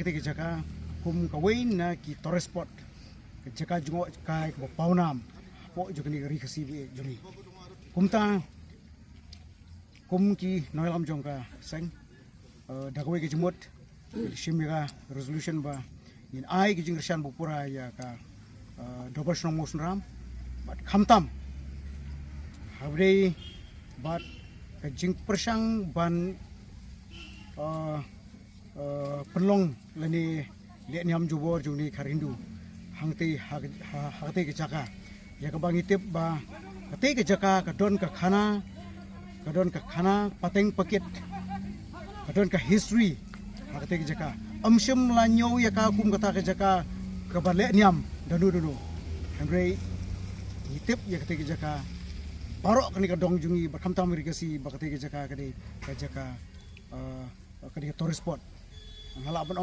ketika jaka kum kawin na ki Torres Sport jaka jungo kai ke paunam po juga ni ri kasi juni kum ki noilam jongka seng dagwe ke jumut shimira resolution ba in ai ki jingrshan bupura ya ka double strong motion ram but khamtam habre but ka jing persang ban penlong lani le niam jubor juni kharindu hangte hagte ke jaka ya ka bangi tip ba kate ke jaka ka don ka khana pateng paket ka don ka history hagte ke jaka amsham la nyo ya ka kum kata ke jaka ka ba le niam danu hangre tip ya kate ke jaka barok kani ka dong jungi ba khamtam rigasi ba kate ke jaka kade ka jaka Torres Sport ngalaban